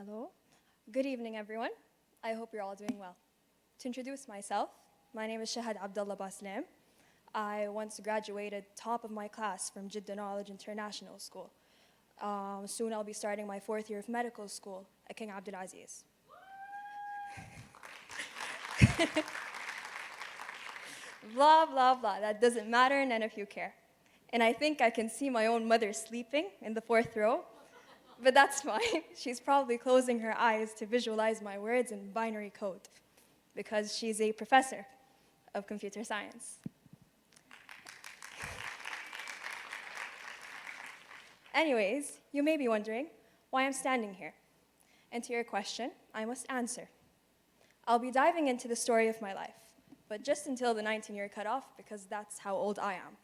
Hello. Good evening, everyone. I hope you're all doing well. To introduce myself, my name is Shahd Baslaim. I once graduated top of my class from Jeddah Knowledge International School. Soon I'll be starting my 4th year of medical school at King TEDxAIS. Blah, blah, blah. That doesn't matter, none of you care. And I think I can see my own mother sleeping in the 4th row, but that's fine. She's probably closing her eyes to visualize my words in binary code because she's a professor of computer science. Anyways, you may be wondering why I'm standing here. And to your question, I must answer. I'll be diving into the story of my life, but just until the 19-year cutoff because that's how old I am.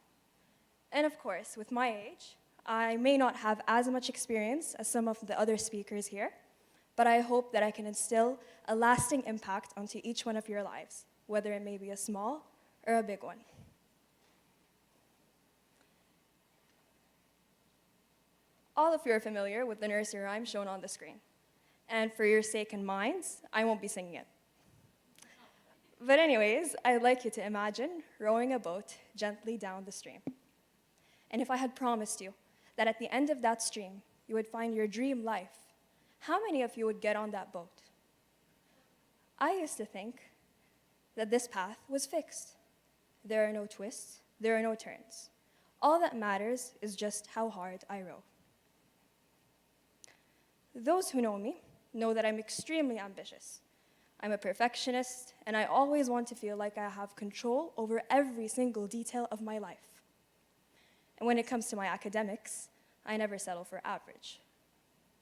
And of course, with my age, I may not have as much experience as some of the other speakers here, but I hope that I can instill a lasting impact onto each one of your lives, whether it may be a small or a big one. All of you are familiar with the nursery rhyme shown on the screen. And for your sake and minds, I won't be singing it. But anyways, I'd like you to imagine rowing a boat gently down the stream. And if I had promised you that at the end of that stream, you would find your dream life, how many of you would get on that boat? I used to think that this path was fixed. There are no twists, there are no turns. All that matters is just how hard I row. Those who know me know that I'm extremely ambitious. I'm a perfectionist, and I always want to feel like I have control over every single detail of my life. And when it comes to my academics, I never settle for average.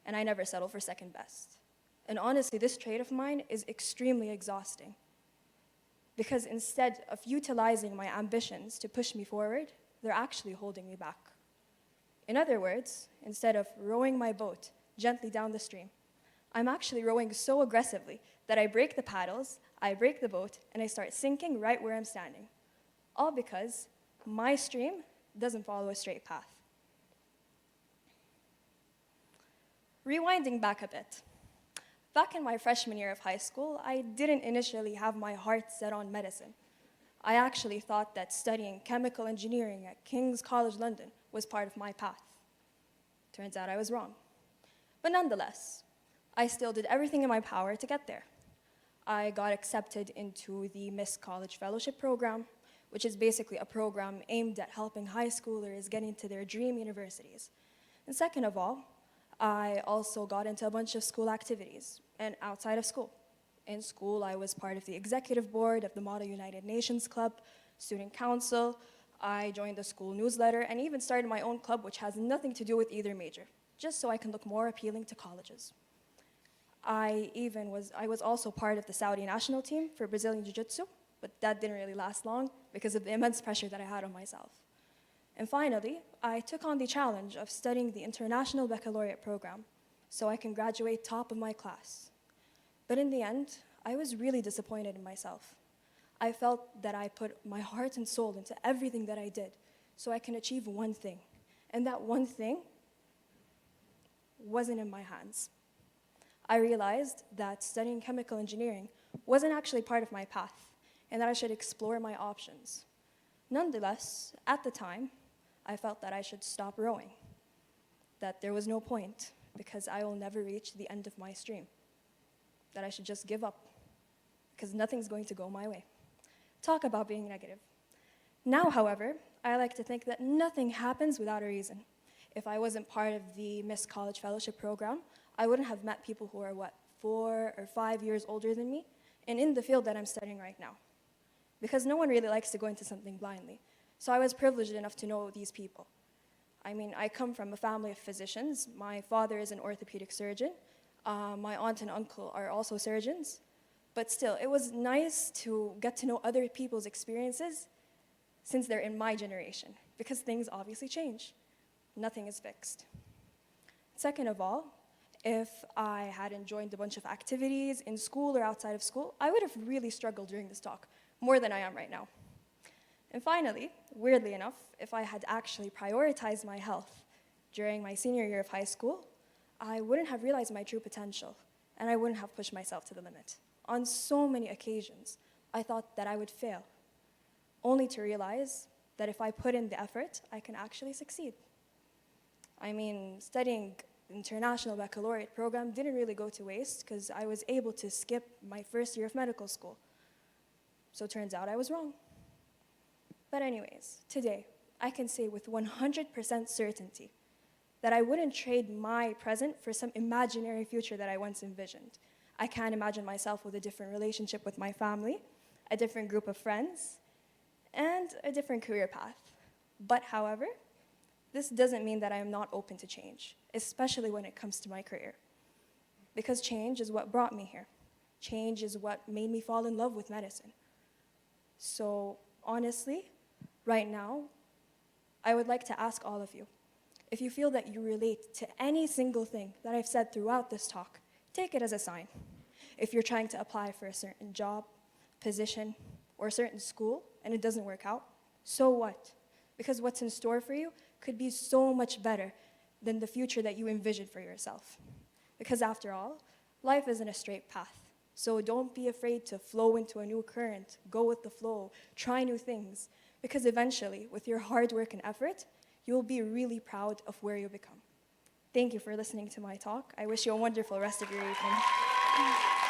And I never settle for second best. And honestly, this trait of mine is extremely exhausting. Because instead of utilizing my ambitions to push me forward, they're actually holding me back. In other words, instead of rowing my boat gently down the stream, I'm actually rowing so aggressively that I break the paddles, I break the boat, and I start sinking right where I'm standing. All because my stream doesn't follow a straight path. Rewinding back a bit. Back in my freshman year of high school, I didn't initially have my heart set on medicine. I actually thought that studying chemical engineering at King's College London was part of my path. Turns out I was wrong. But nonetheless, I still did everything in my power to get there. I got accepted into the Miss College Fellowship Program, which is basically a program aimed at helping high schoolers get into their dream universities. And second of all, I also got into a bunch of school activities and outside of school. In school, I was part of the executive board of the Model United Nations Club, student council, I joined the school newsletter, and even started my own club, which has nothing to do with either major, just so I can look more appealing to colleges. I was also part of the Saudi national team for Brazilian Jiu-Jitsu, but that didn't really last long because of the immense pressure that I had on myself. And finally, I took on the challenge of studying the International Baccalaureate program so I can graduate top of my class. But in the end, I was really disappointed in myself. I felt that I put my heart and soul into everything that I did so I can achieve one thing. And that one thing wasn't in my hands. I realized that studying chemical engineering wasn't actually part of my path, and that I should explore my options. Nonetheless, at the time, I felt that I should stop rowing, that there was no point because I will never reach the end of my stream, that I should just give up because nothing's going to go my way. Talk about being negative. Now, however, I like to think that nothing happens without a reason. If I wasn't part of the Miss College Fellowship Program, I wouldn't have met people who are, 4 or 5 years older than me, and in the field that I'm studying right now. Because no one really likes to go into something blindly. So I was privileged enough to know these people. I mean, I come from a family of physicians. My father is an orthopedic surgeon. My aunt and uncle are also surgeons. But still, it was nice to get to know other people's experiences since they're in my generation, because things obviously change. Nothing is fixed. Second of all, if I hadn't joined a bunch of activities in school or outside of school, I would have really struggled during this talk, more than I am right now. And finally, weirdly enough, if I had actually prioritized my health during my senior year of high school, I wouldn't have realized my true potential. and I wouldn't have pushed myself to the limit. On so many occasions, I thought that I would fail, only to realize that if I put in the effort, I can actually succeed. I mean, studying international baccalaureate program didn't really go to waste because I was able to skip my first year of medical school. So it turns out I was wrong. But anyways, today, I can say with 100% certainty that I wouldn't trade my present for some imaginary future that I once envisioned. I can't imagine myself with a different relationship with my family, a different group of friends, and a different career path. But however, this doesn't mean that I am not open to change, especially when it comes to my career. Because change is what brought me here. Change is what made me fall in love with medicine. So honestly, right now, I would like to ask all of you, if you feel that you relate to any single thing that I've said throughout this talk, take it as a sign. If you're trying to apply for a certain job, position, or a certain school, and it doesn't work out, so what? Because what's in store for you could be so much better than the future that you envisioned for yourself. Because after all, life isn't a straight path. So don't be afraid to flow into a new current, go with the flow, try new things, because eventually, with your hard work and effort, you'll be really proud of where you become. Thank you for listening to my talk. I wish you a wonderful rest of your evening.